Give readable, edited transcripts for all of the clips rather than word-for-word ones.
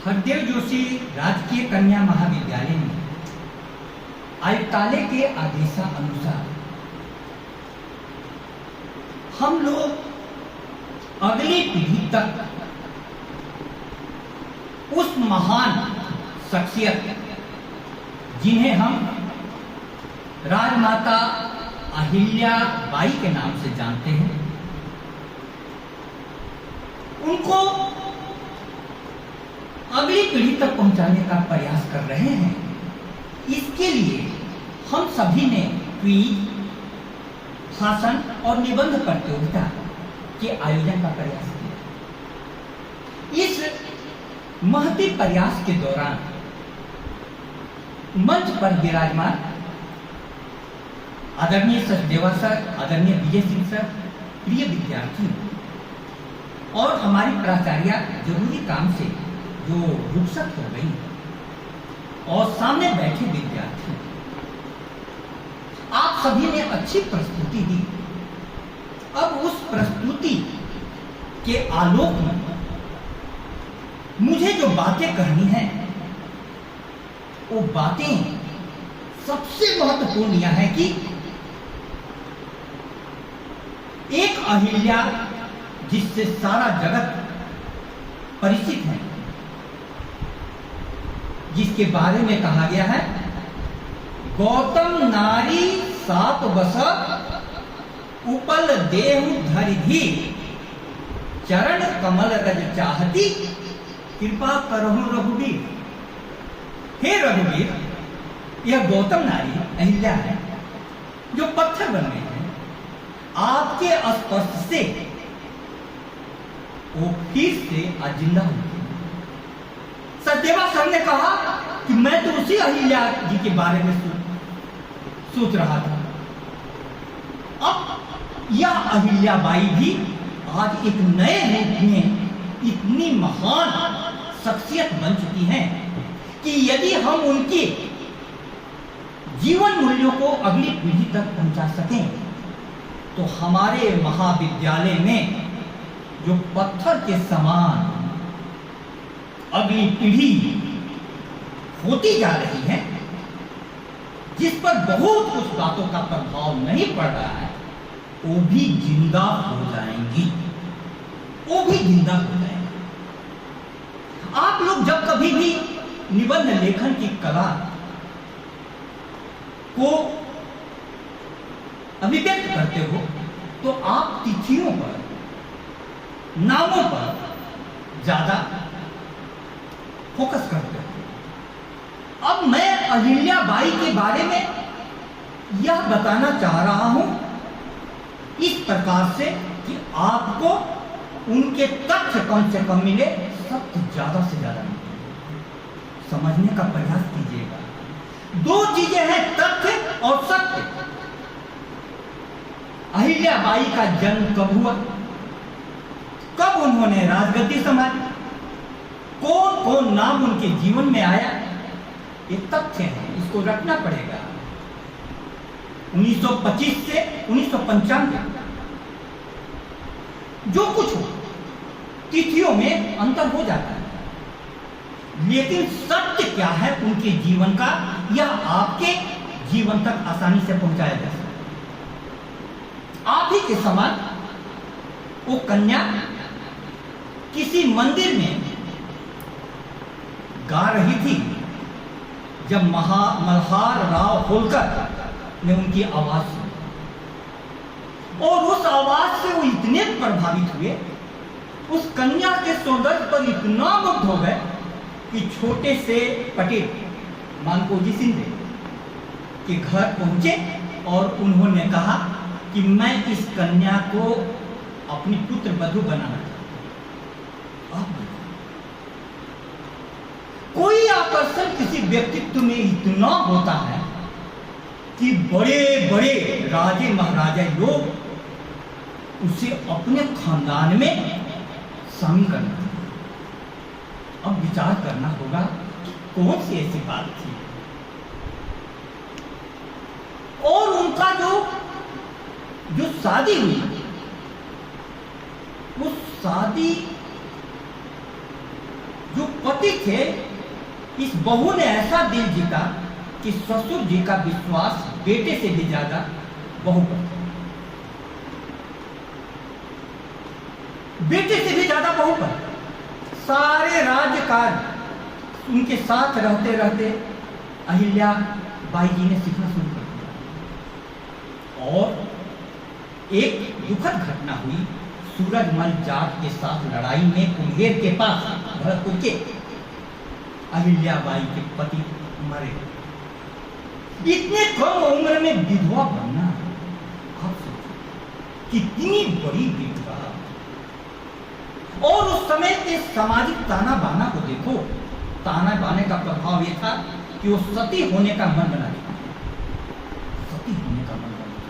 हरदेव जोशी राजकीय कन्या महाविद्यालय में आयुक्तालय के आदेशानुसार हम लोग अगली पीढ़ी तक उस महान शख्सियत जिन्हें हम राजमाता अहिल्या बाई के नाम से जानते हैं, उनको अगली पीढ़ी तक पहुंचाने का प्रयास कर रहे हैं। इसके लिए हम सभी ने क्विज, भाषण और निबंध प्रतियोगिता के आयोजन का प्रयास किया। इस महती प्रयास के दौरान मंच पर विराजमान आदरणीय सचदेवा सर, आदरणीय विजय सिंह सर, प्रिय विद्यार्थियों और हमारी प्राचार्य जरूरी काम से जो रुखसत हो गई और सामने बैठे विद्यार्थी, आप सभी ने अच्छी प्रस्तुति दी। अब उस प्रस्तुति के आलोक में मुझे जो बातें करनी है, वो बातें सबसे महत्वपूर्ण यह है कि एक अहिल्या जिससे सारा जगत परिचित है, जिसके बारे में कहा गया है, गौतम नारी सात बस उपल देहु धरिधि चरण कमल रज चाहती कृपा करहु रघुवीर। हे रघुवीर, यह गौतम नारी अहिल्या है जो पत्थर बन गई है। आपके स्पर्श से वो फिर से जिंदा हो गई। सचदेवा सर ने कहा कि मैं तो उसी अहिल्या जी के बारे में सोच रहा था। अब यह अहिल्या बाई भी आज एक नए रूप में इतनी महान शख्सियत बन चुकी हैं कि यदि हम उनके जीवन मूल्यों को अगली पीढ़ी तक पहुंचा सकें तो हमारे महाविद्यालय में जो पत्थर के समान अगली पीढ़ी होती जा रही है, जिस पर बहुत कुछ बातों का प्रभाव नहीं पड़ रहा है, वो भी जिंदा हो जाएंगी, वो भी जिंदा हो जाएंगी। आप लोग जब कभी भी निबंध लेखन की कला को अभिव्यक्त करते हो तो आप तिथियों पर, नामों पर ज्यादा फोकस करते हो। अब मैं अहिल्या बाई के बारे में यह बताना चाह रहा हूं इस प्रकार से कि आपको उनके तथ्य कम से कम मिले, सत्य ज्यादा से ज्यादा मिले। समझने का प्रयास कीजिएगा। दो चीजें हैं, तथ्य और सत्य। अहिल्या बाई का जन्म कब हुआ, कब उन्होंने राजगद्दी संभाली, कौन कौन नाम उनके जीवन में आया, ये तथ्य है, इसको रखना पड़ेगा। 1925 से 1995 जो कुछ हो, तिथियों में अंतर हो जाता है, लेकिन सत्य क्या है उनके जीवन का, यह आपके जीवन तक आसानी से पहुंचाया जा सकता है। आप ही के समान वो कन्या किसी मंदिर में गा रही थी जब मल्हार राव होलकर ने उनकी आवाज सुनी, और उस आवाज से वो इतने प्रभावित हुए, उस कन्या के सौंदर्य पर इतना मुग्ध हो गए कि छोटे से पटेल मानकोजी सिंह के घर पहुंचे और उन्होंने कहा कि मैं इस कन्या को अपनी पुत्र वधू बनाना चाहता हूं। कोई आकर्षण किसी व्यक्तित्व में इतना होता है कि बड़े बड़े राजे महाराजा लोग उसे अपने खानदान में शामिल करना चाहिए। अब विचार करना होगा कौन सी ऐसी बात थी, और उनका जो शादी हुई, वो शादी जो पति थे, इस बहू ने ऐसा दिल जीता कि ससुर जी का विश्वास बेटे से भी ज्यादा बहू पर था। बेटे से भी ज्यादा बहू पर। सारे राज्यकाल उनके साथ रहते रहते अहिल्या बाई जी ने सीखना शुरू कर दिया। और एक दुखद घटना हुई। सूरजमल जाट के साथ लड़ाई में कुम्हेर के पास भरतपुर के अहिल्या बाई के पति मरे। इतने कम उम्र में विधवा बनना, आप सोचो कितनी बड़ी विधवा। और उस समय के सामाजिक ताना बाना को देखो। ताना बाने का प्रभाव यह था कि वो सती होने का मन बना लिया, सती होने का मन बना लिया।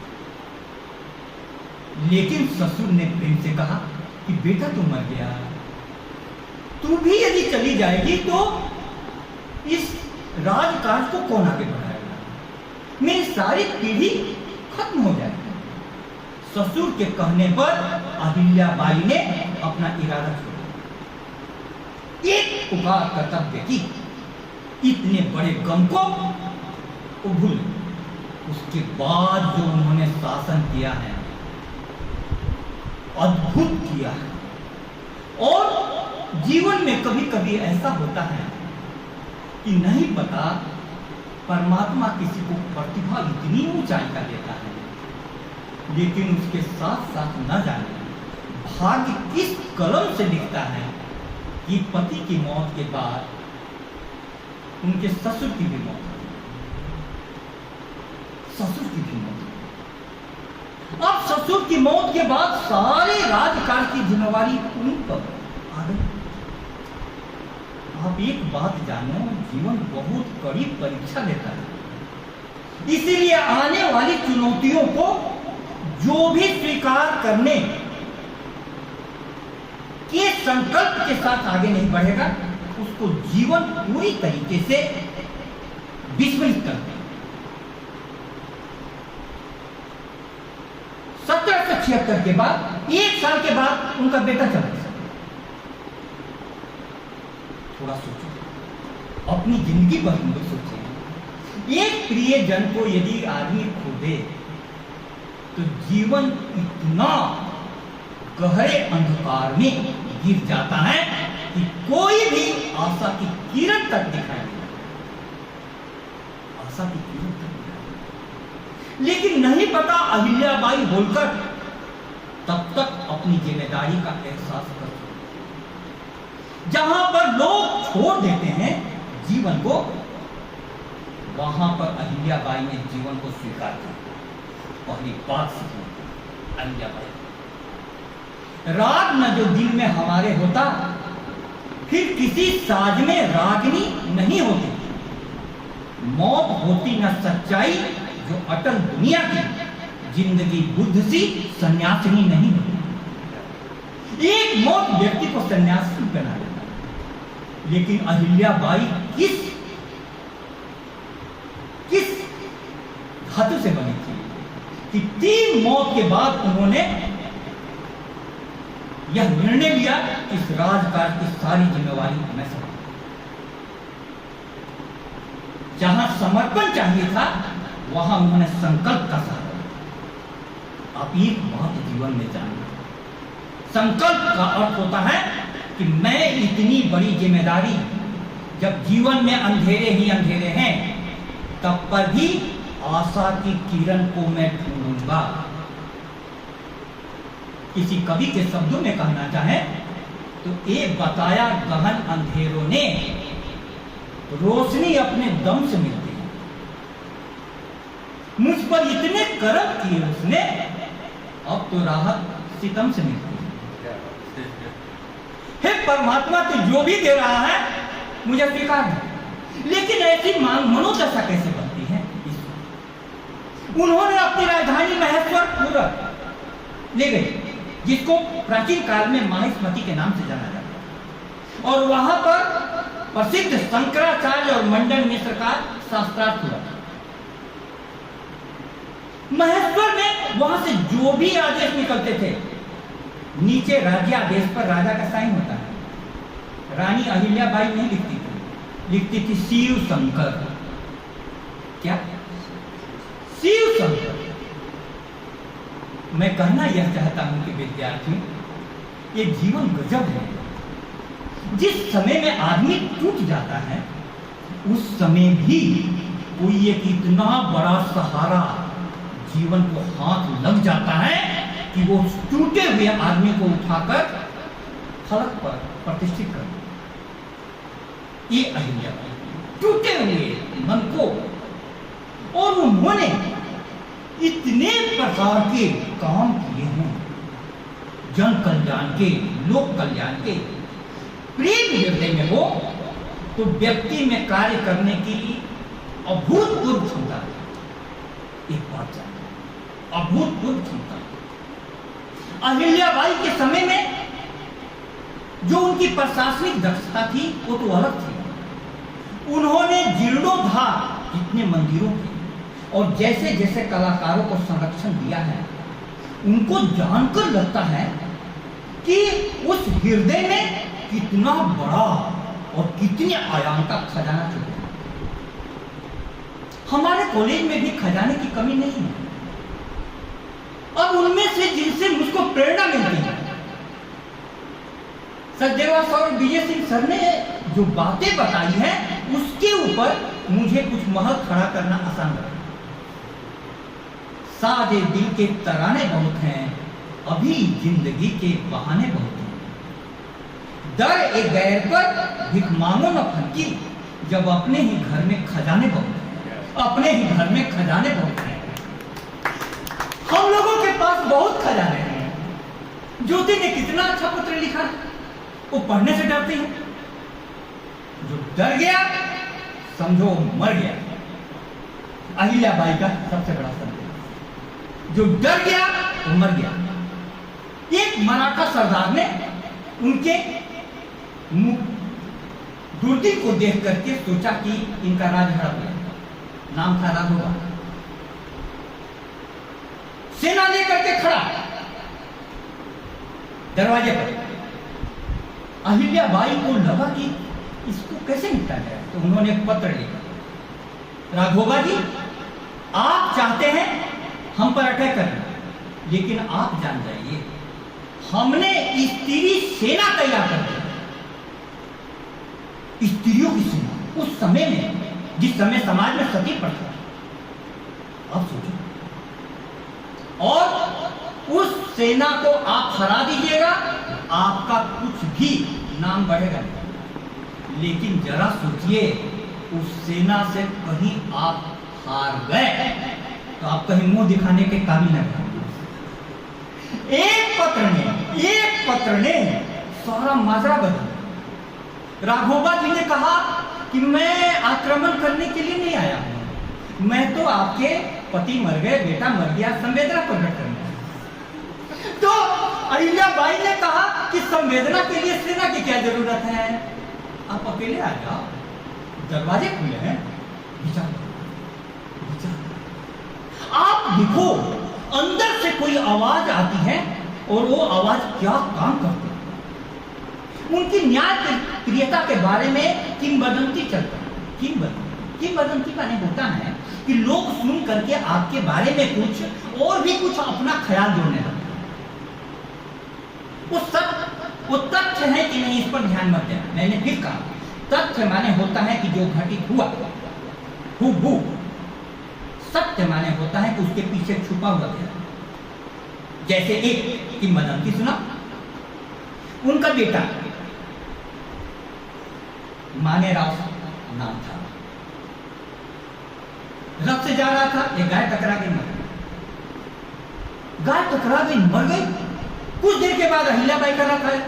लेकिन ससुर ने प्रेम से कहा कि बेटा तू मर गया, तू भी यदि चली जाएगी तो इस राजकाज को कौन आगे बढ़ाएगा, मेरी सारी पीढ़ी खत्म हो जाएगी। ससुर के कहने पर अहिल्या बाई ने अपना इरादा छोड़ा। एक पुकार कर्तव्य की, इतने बड़े गम को वो भूल। उसके बाद जो उन्होंने शासन किया है, अद्भुत किया है। और जीवन में कभी कभी ऐसा होता है कि नहीं पता परमात्मा किसी को प्रतिभा इतनी ऊंचाई का देता है, लेकिन उसके साथ साथ न जाने भाग्य किस कलम से लिखता है कि पति की मौत के बाद उनके ससुर की भी मौत हो, ससुर की भी मौत हो। अब ससुर की मौत के बाद सारे राजकाल की जिम्मेवारी उन पर आ गई। आप एक बात जानो, जीवन बहुत कड़ी परीक्षा लेता है। इसीलिए आने वाली चुनौतियों को जो भी स्वीकार करने के संकल्प के साथ आगे नहीं बढ़ेगा, उसको जीवन पूरी तरीके से विस्मृत कर देगा। 1776 के बाद, एक साल के बाद उनका बेटा चला गया। थोड़ा सोचो, अपनी जिंदगी पर हम लोग सोचें। एक प्रिय जन को यदि आदमी खो दे तो जीवन इतना गहरे अंधकार में गिर जाता है कि कोई भी आशा की किरण तक दिखाई नहीं देता। आशा की किरण तक दिखाई। लेकिन नहीं पता अहिल्याबाई होलकर तब तक अपनी जिम्मेदारी का एहसास कर चुकी। जहां पर लोग छोड़ देते हैं जीवन को, वहां पर अहिल्याबाई ने जीवन को स्वीकार किया। पहली बात सीखी अहिल्याबाई, राग न जो दिल में हमारे होता, फिर किसी साज में रागनी नहीं होती। मौत होती न सच्चाई जो अटल दुनिया की, जिंदगी बुद्ध सी सन्यासिनी नहीं होती। एक मौत व्यक्ति को सन्यासी बना देता। लेकिन अहिल्याबाई किस धातु से बनी थी कि 3 मौत के बाद उन्होंने यह निर्णय लिया कि इस राजकाज की सारी जिम्मेवारी मैं संभालूं। जहां समर्पण चाहिए था, वहां उन्होंने संकल्प का सहारा लिया। आप एक बात जीवन में जानिए, संकल्प का अर्थ होता है कि मैं इतनी बड़ी जिम्मेदारी, जब जीवन में अंधेरे ही अंधेरे हैं, तब पर भी आशा की किरण को मैं ढूंढूंगा। किसी कवि के शब्दों में कहना चाहे तो एक बताया गहन अंधेरों ने रोशनी अपने दम से मिलती है। मुझ पर इतने करम किए उसने, अब तो राहत सितम से मिलती है। हे परमात्मा, तो जो भी दे रहा है मुझे स्वीकार है, लेकिन ऐसी मनोदशा कैसे बनती है? उन्होंने अपनी राजधानी महेश्वरपुर ले गए, जिसको प्राचीन काल में माहिष्मती के नाम से जाना जाता है, और वहां पर प्रसिद्ध शंकराचार्य और मंडन मिश्र का शास्त्रार्थ हुआ। महेश्वर में वहां से जो भी आदेश निकलते थे, नीचे राज्यादेश पर राजा का साइन होता है। रानी अहिल्याबाई नहीं लिखती थी, लिखती थी शिव शंकर। क्या? शिव शंकर। मैं कहना यह चाहता हूं कि विद्यार्थी, ये जीवन गजब है। जिस समय में आदमी टूट जाता है उस समय भी कोई एक इतना बड़ा सहारा जीवन को हाथ लग जाता है कि वो टूटे हुए आदमी को उठाकर फलक पर प्रतिष्ठित कर। ये अहिल्याबाई टूटे हुए मन को, और उन्होंने इतने प्रकार के काम किए हैं, जन कल्याण के, लोक कल्याण के। प्रेम हृदय में हो तो व्यक्ति में कार्य करने की अभूतपूर्व क्षमता है। एक बात जानिए, अभूतपूर्व क्षमता। अहिल्याबाई के समय में जो उनकी प्रशासनिक दक्षता थी वो तो अलग थी। उन्होंने जीर्णोद्धार जितने मंदिरों के और जैसे जैसे कलाकारों को संरक्षण दिया है, उनको जानकर लगता है कि उस हृदय में कितना बड़ा और कितने आयाम का खजाना छुपा है। हमारे कॉलेज में भी खजाने की कमी नहीं है। अब उनमें से जिनसे मुझको प्रेरणा मिलती है, सचदेवा सर और विजय सिंह सर ने जो बातें बताई हैं, उसके ऊपर मुझे कुछ महल खड़ा करना आसान लगा। सादे दिल के तराने बहुत हैं, अभी जिंदगी के बहाने बहुत हैं। दर एक गैर पर भिख मांगो न फंकी, जब अपने ही घर में खजाने बहुत हैं, अपने ही घर में खजाने बहुत हैं। हम लोगों के पास बहुत खजाने हैं। ज्योति ने कितना अच्छा पत्र लिखा, वो पढ़ने से डरती है। जो डर गया समझो मर गया। अहिल्याबाई का सबसे बड़ा संदेश, जो डर गया वो मर गया। एक मराठा सरदार ने उनके दूरबीन को देख करके सोचा कि इनका राज हड़प गया। नाम था राघोबा। सेना लेकर के खड़ा दरवाजे पर। अहिल्याबाई को लगा कि इसको कैसे निपटा जाए, तो उन्होंने एक पत्र लिखा, राघोबा जी, आप चाहते हैं हम पर अटैक करना, लेकिन आप जान जाइए हमने स्त्री सेना तैयार कर दी। स्त्रियों की सेना उस समय में, जिस समय समाज में सती प्रथा, आप सोचो, और उस सेना को आप हरा दीजिएगा, आपका कुछ भी नाम बढ़ेगा। लेकिन जरा सोचिए, उस सेना से कहीं आप हार गए तो आप कहीं मुंह दिखाने के काबिल नहीं। एक पत्र ने सारा माजरा बदल। राघोबा जी ने कहा कि मैं आक्रमण करने के लिए नहीं आया हूं, मैं तो आपके पति मर गए, बेटा मर गया, संवेदना प्रकट करने। तो अहिल्याबाई ने कहा कि संवेदना के लिए सेना की क्या जरूरत है, आप अकेले आ जाओ, दरवाजे खुले हैं, विचार आप देखो। अंदर से कोई आवाज आती है और वो आवाज क्या काम करती है। उनकी न्याय प्रियता के बारे में किंवदंती चलता है। किंवदंती माने होता है कि लोग सुन करके आपके बारे में कुछ और भी कुछ अपना ख्याल जोड़ने लगते हैं। वो तथ्य है कि नहीं, इस पर ध्यान मत देना। मैंने फिर कहा, तथ्य माने होता है कि जो घटित हुआ हूबहू। सत्य माने होता है कि उसके पीछे छुपा हुआ गया। जैसे एक किंवदंती सुना, उनका बेटा मानेराव नाम था, रथ से जा रहा था, एक गाय टकरा गई, मर गई। गाय टकरा गई, मर गई। कुछ देर के बाद अहिल्याबाई का रथ आया,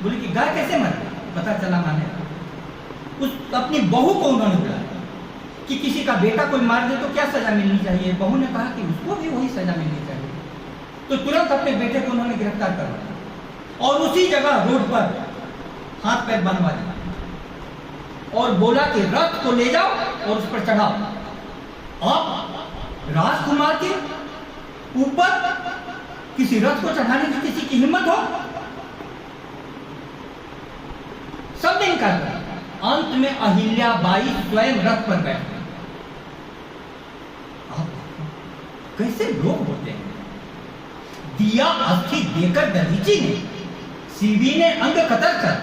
बोले कि गाय कैसे मर गई। पता चला मानेराव, उस अपनी बहू को उन्होंने बुलाया कि किसी का बेटा कोई मार दे तो क्या सजा मिलनी चाहिए। बहू ने कहा कि उसको भी वही सजा मिलनी चाहिए। तो तुरंत अपने बेटे को उन्होंने गिरफ्तार करवाया और उसी जगह रोड पर हाथ पैर बंधवा दिया और बोला कि रथ को ले जाओ और उस पर चढ़ाओ। अब राजकुमार के ऊपर किसी रथ को चढ़ाने की किसी की हिम्मत हो? सब दिन कर रहे, अंत में अहिल्याबाई स्वयं रथ पर बैठ गई। कैसे लोग होते हैं। दिया अस्थि देकर दधीची ने, सीवी ने अंग कतर कर,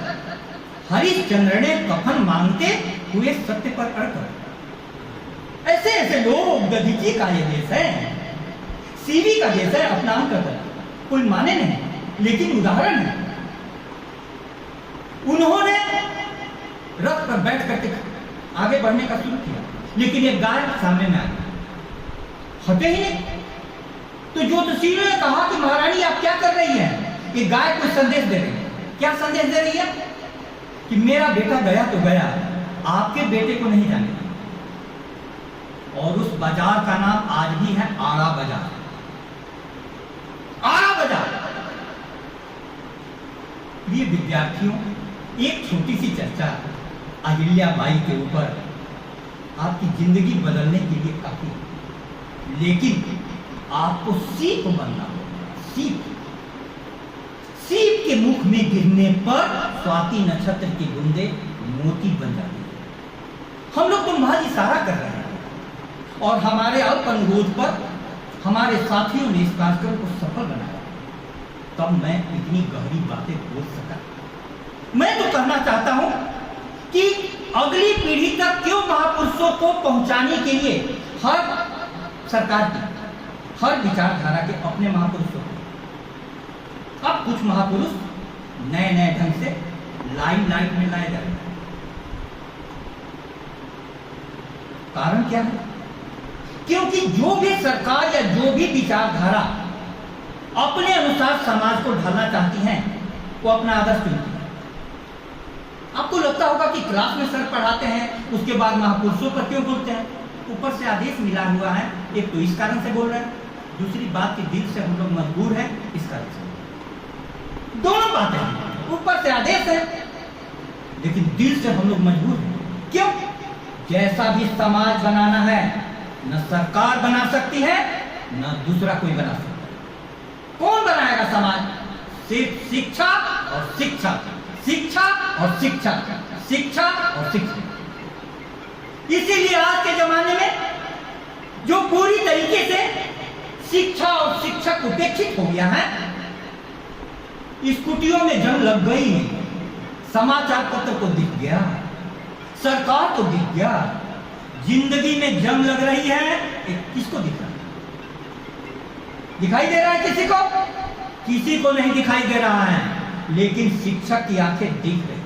हरिश्चंद्र ने कफन मांगते हुए सत्य पर अड़कर। ऐसे ऐसे लोग, दधीची का ये देश है, सीवी का देश है, अपना अंग कतर, कोई माने नहीं लेकिन उदाहरण है। उन्होंने रथ पर बैठ करके आगे बढ़ने का शुरू किया, लेकिन एक गाय सामने में आ गई, हटे ही नहीं। तो ज्योतिषियों ने कहा कि महारानी आप क्या कर रही हैं? ये गाय को संदेश दे रही है। क्या संदेश दे रही है? कि मेरा बेटा गया तो गया, आपके बेटे को नहीं जाने। और उस बाजार का नाम आज भी है आड़ा बाजार। आड़ा बाजार। प्रिय विद्यार्थियों, एक छोटी सी चर्चा अहिल्याबाई के ऊपर आपकी जिंदगी बदलने के लिए काफी है, लेकिन आपको सीप बनना होगा। सीप के मुख में गिरने पर स्वाति नक्षत्र की बूंदे मोती बन जाती है। हम लोग तो महज इशारा कर रहे हैं और हमारे अल्प अनुरोध पर हमारे साथियों ने इस कार्यक्रम को सफल बनाया, तब मैं इतनी गहरी बातें बोल सका। मैं तो कहना चाहता हूं कि अगली पीढ़ी तक क्यों महापुरुषों को पहुंचाने के लिए हर सरकार की, हर विचारधारा के अपने महापुरुषों को, अब कुछ महापुरुष नए नए ढंग से लाइमलाइट में लाए जा रहे हैं। कारण क्या है? क्योंकि जो भी सरकार या जो भी विचारधारा अपने अनुसार समाज को ढालना चाहती हैं, वो अपना आदर्श चुनती है। आपको लगता होगा कि क्लास में सर पढ़ाते हैं, उसके बाद महापुरुषों पर क्यों बोलते हैं? ऊपर से आदेश मिला हुआ है, एक तो इस कारण से बोल रहे हैं, दूसरी बात कि दिल से हम लोग मजबूर हैं इस कारण से। दोनों बातें हैं, ऊपर से आदेश है लेकिन दिल से हम लोग मजबूर हैं। क्यों? जैसा भी समाज बनाना है न सरकार बना सकती है न दूसरा कोई बना सकता है। कौन बनाएगा समाज? सिर्फ शिक्षा और शिक्षा, शिक्षा और शिक्षा, शिक्षा और शिक्षा। इसीलिए आज के जमाने में जो पूरी तरीके से शिक्षा और शिक्षक उपेक्षित हो गया है, स्कूटियों में जंग लग गई, समाचार पत्र को दिख गया, सरकार को दिख गया, जिंदगी में जंग लग रही है, किसको दिख रहा है? दिखाई दे रहा है किसी को? किसी को नहीं दिखाई दे रहा है, लेकिन शिक्षक की आंखें दिख रही है।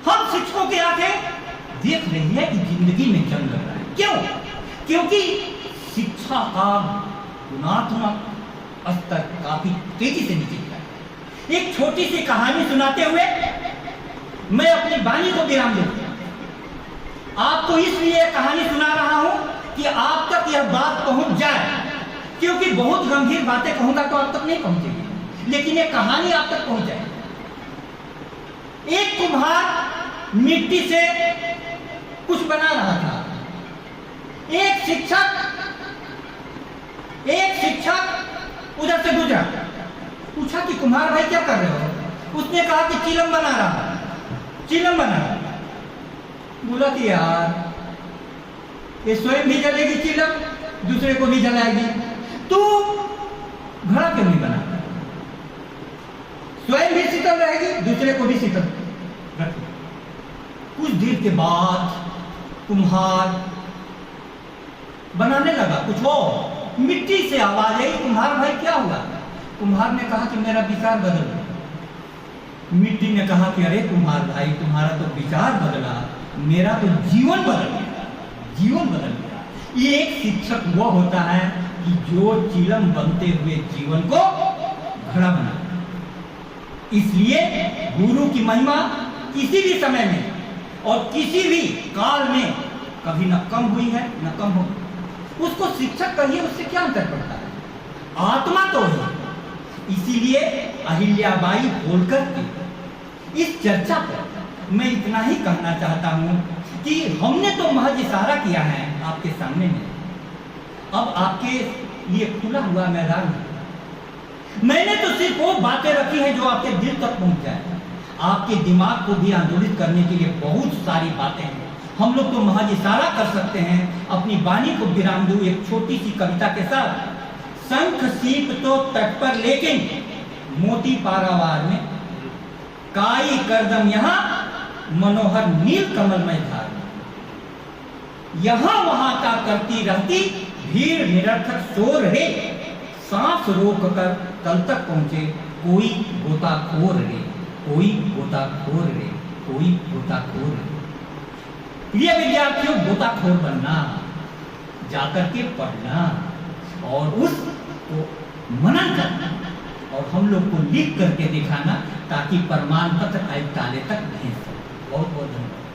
हम शिक्षकों की आंखें देख रही है कि जिंदगी में जंग लग रहा है। क्यों? क्योंकि शिक्षा का गुणात्मक स्तर काफी तेजी से नीचे गिरा है। एक छोटी सी कहानी सुनाते हुए मैं अपनी वाणी को विराम दूंगा। आपको इसलिए कहानी सुना रहा हूं कि आप तक यह बात पहुंच जाए, क्योंकि बहुत गंभीर बातें कहूंगा तो आप तक नहीं पहुंचेगी, लेकिन यह कहानी आप तक पहुंच जाए। एक कुम्हार मिट्टी से कुछ बना रहा था। एक शिक्षक उधर से गुजरा, पूछा कि कुम्हार भाई क्या कर रहे हो? उसने कहा कि चिलम बना रहा, चिलम बना रहा। बोला कि यार ये स्वयं भी जलेगी चिलम, दूसरे को भी जलाएगी, तू घड़ा क्यों नहीं बना? स्वयं भी शीतल रहेगी, दूसरे को भी शीतल रखेगी। कुछ देर के बाद कुम्हार बनाने लगा कुछ और, मिट्टी से आवाज आई, कुम्हार भाई क्या हुआ? कुम्हार ने कहा कि मेरा विचार बदल गया। मिट्टी ने कहा कि अरे कुम्हार भाई, तुम्हारा तो विचार बदला, मेरा तो जीवन बदल गया, जीवन बदल गया। ये एक शिक्षक वो होता है कि जो चिलम बनते हुए जीवन को घड़ा बना। इसलिए गुरु की महिमा किसी भी समय में और किसी भी काल में कभी न कम हुई है न कम हो। उसको शिक्षक कहिए, उससे क्या अंतर पड़ता है? आत्मा तो है। इसीलिए अहिल्याबाई होलकर की इस चर्चा पर मैं इतना ही कहना चाहता हूं कि हमने तो महज इशारा किया है आपके सामने में, अब आपके लिए खुला हुआ मैदान है। मैंने तो सिर्फ वो बातें रखी हैं जो आपके दिल तक पहुंच जाए। आपके दिमाग को भी आंदोलित करने के लिए बहुत सारी बातें हैं। हम लोग तो महज इशारा कर सकते हैं, अपनी वाणी को विराम दूं एक छोटी सी कविता के साथ। शंख सीप तो तट पर लेकिन मोती पारावार में, काई करदम यहाँ मनोहर नील कमलमय धार में। यहां वहां का करती रहती भीड़ निरर्थक शोर है, सांस रोक कर तल तक पहुंचे कोई गोताखोर रे, कोई गोताखोर रे, कोई गोताखोर रे। प्रिय विद्यार्थियों, गोताखोर बनना, जाकर के पढ़ना और उसको मनन करना और हम लोग को लिख करके दिखाना, ताकि प्रमाण पत्र आयुक्तालय तक भेज सके। बहुत बहुत धन्यवाद।